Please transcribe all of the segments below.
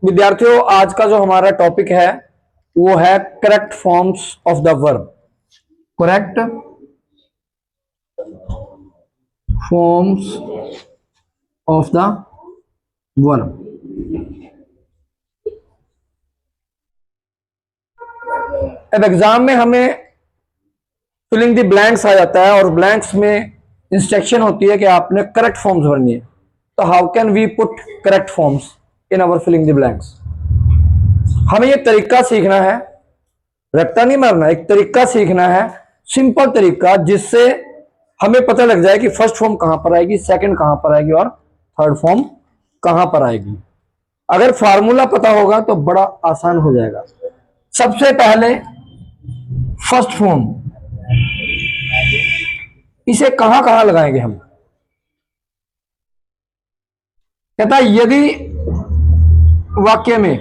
विद्यार्थियों, आज का जो हमारा टॉपिक है वो है correct forms of the verb. Correct forms of the verb. अब एग्जाम में हमें फिलिंग द ब्लैंक्स आ जाता है और ब्लैंक्स में इंस्ट्रक्शन होती है कि आपने करेक्ट फॉर्म्स भरनी है। तो how can we put correct forms in our filling the blanks. हमें ये तरीका सीखना है, रट्टा नहीं मारना, एक तरीका सीखना है, सिंपल तरीका, जिससे हमें पता लग जाए कि फर्स्ट फॉर्म कहां पर आएगी, सेकंड कहां पर आएगी और थर्ड फॉर्म कहां पर आएगी। अगर फार्मूला पता होगा तो बड़ा आसान हो जाएगा। सबसे पहले फर्स्ट फॉर्म, इसे कहां कहां लगाएंगे हम। कहता है यदि वाक्य में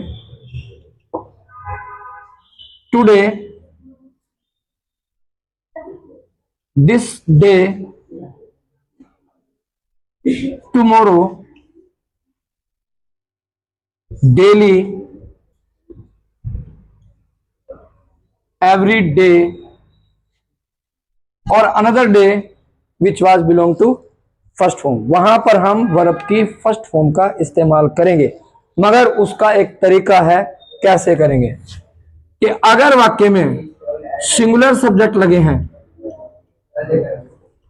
today, this day, tomorrow, daily, every day और another day which was belong to first form, वहां पर हम वर्ब की फर्स्ट फॉर्म का इस्तेमाल करेंगे। मगर उसका एक तरीका है, कैसे करेंगे कि अगर वाक्य में सिंगुलर सब्जेक्ट लगे हैं,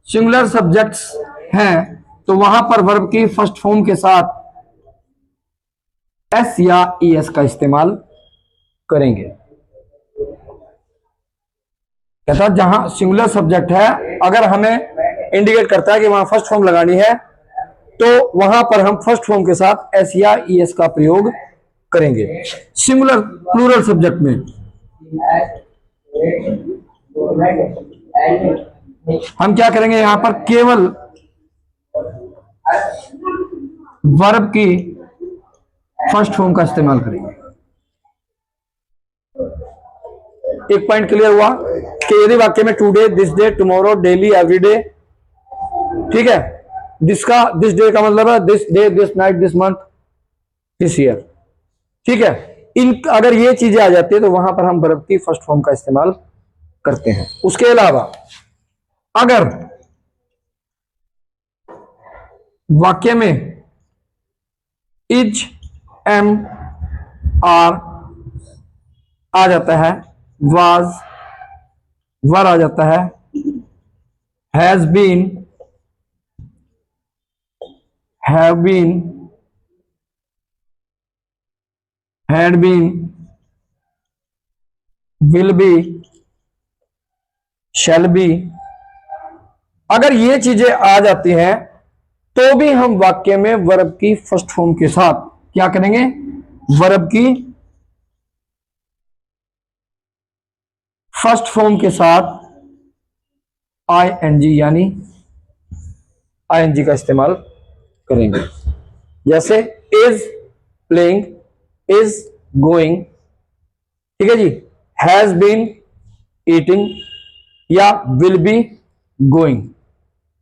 सिंगुलर सब्जेक्ट्स हैं, तो वहां पर वर्ब की फर्स्ट फॉर्म के साथ एस या ईएस का इस्तेमाल करेंगे। कहता जहां सिंगुलर सब्जेक्ट है, अगर हमें इंडिकेट करता है कि वहां फर्स्ट फॉर्म लगानी है, तो वहां पर हम फर्स्ट फॉर्म के साथ एस या ईएस का प्रयोग करेंगे। सिंगुलर प्लूरल सब्जेक्ट में हम क्या करेंगे, यहां पर केवल वर्ब की फर्स्ट फॉर्म का इस्तेमाल करेंगे। एक पॉइंट क्लियर हुआ कि यदि वाक्य में today, this day, tomorrow, daily, everyday, ठीक है, दिस डे का मतलब है this day, this night, this month, this year, ठीक है। इन अगर ये चीजें आ जाती है तो वहां पर हम वर्ब की फर्स्ट फॉर्म का इस्तेमाल करते हैं। उसके अलावा अगर वाक्य में इज, एम, आर आ जाता है, वाज, वर आ जाता है, has been, have been, had been, will be, shall be, अगर ये चीजें आ जाती हैं तो भी हम वाक्य में वर्ब की फर्स्ट फॉर्म के साथ क्या करेंगे, वर्ब की फर्स्ट फॉर्म के साथ आईएनजी यानी आईएनजी का इस्तेमाल करेंगे। जैसे इज प्लेइंग, इज गोइंग, ठीक है जी, हैज बीन ईटिंग या विल बी गोइंग,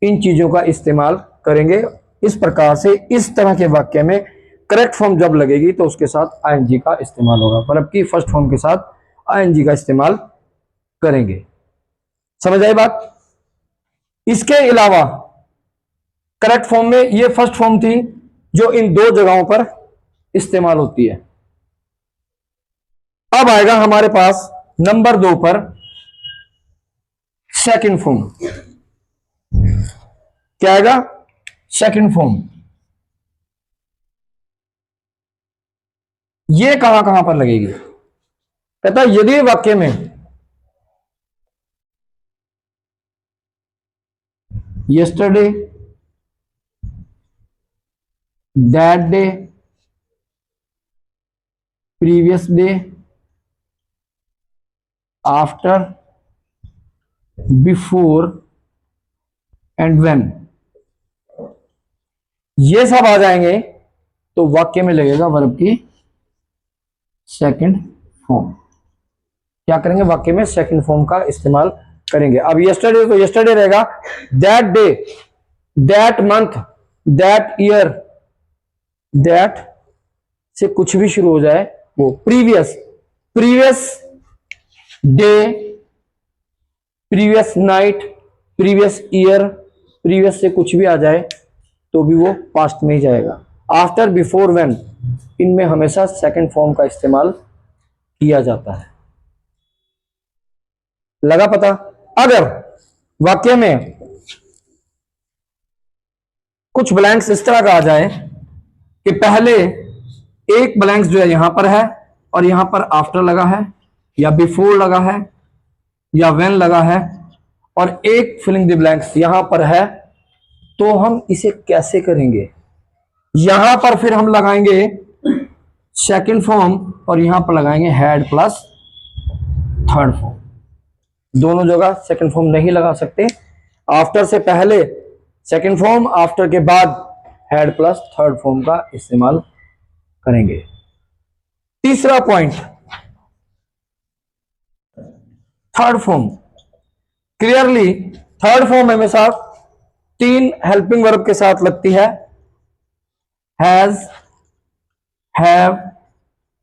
इन चीजों का इस्तेमाल करेंगे। इस प्रकार से इस तरह के वाक्य में करेक्ट फॉर्म जब लगेगी तो उसके साथ आईएनजी का इस्तेमाल होगा, वर्ब की फर्स्ट फॉर्म के साथ आईएनजी का इस्तेमाल करेंगे। समझ आई बात। इसके अलावा करेक्ट फॉर्म में ये फर्स्ट फॉर्म थी जो इन दो जगहों पर इस्तेमाल होती है। अब आएगा हमारे पास नंबर 2 पर सेकंड फॉर्म। क्या आएगा, सेकंड फॉर्म। ये कहां कहां पर लगेगी। कहता है यदि वाक्य में yesterday, that day, previous day, after, before and when, ये सब आ जाएंगे तो वाक्य में लगेगा वर्ब की सेकंड फॉर्म। क्या करेंगे, वाक्य में सेकंड फॉर्म का इस्तेमाल करेंगे। अब यस्टरडे तो यस्टरडे रहेगा, that day, that month, that year, that से कुछ भी शुरू हो जाए वो previous, previous day, previous night, previous year, previous से कुछ भी आ जाए तो भी वो पास्ट में ही जाएगा। आफ्टर, बिफोर, व्हेन, इनमें हमेशा सेकंड फॉर्म का इस्तेमाल किया जाता है। लगा पता? अगर वाक्य में कुछ ब्लैंक्स इस तरह का आ जाए कि पहले एक ब्लैंक्स जो है यहां पर है और यहां पर आफ्टर लगा है या बिफोर लगा है या व्हेन लगा है और एक फिलिंग द ब्लैंक्स यहां पर है, तो हम इसे कैसे करेंगे? यहां पर फिर हम लगाएंगे सेकंड फॉर्म और यहां पर लगाएंगे हैड प्लस थर्ड फॉर्म। दोनों जगह सेकंड फॉर्म नहीं लगा सकते। आफ्टर से पहले सेकंड फॉर्म, आफ्टर के बाद हैड प्लस थर्ड फॉर्म का इस्तेमाल करेंगे। तीसरा point, third form. Clearly third form हमेशा तीन हेल्पिंग वर्ब के साथ लगती है, हैज, हैव,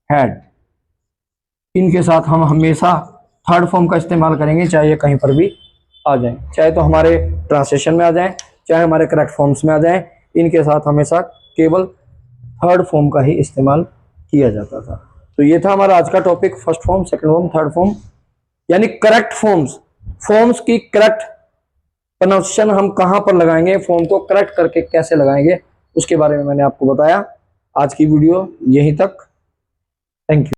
हैड। इनके साथ हम हमेशा थर्ड फॉर्म का इस्तेमाल करेंगे, चाहे ये कहीं पर भी आ जाए, चाहे तो हमारे ट्रांसलेशन में आ जाए, चाहे हमारे करेक्ट फॉर्म्स में आ जाए, इनके साथ हमेशा केवल थर्ड फॉर्म का ही इस्तेमाल किया जाता था। तो ये था हमारा आज का topic, first form, second form, third form, यानी करेक्ट फॉर्म्स। फॉर्म्स की करेक्ट प्रोनाउंसिएशन हम कहां पर लगाएंगे, फॉर्म को करेक्ट करके कैसे लगाएंगे, उसके बारे में मैंने आपको बताया। आज की वीडियो यहीं तक। Thank you.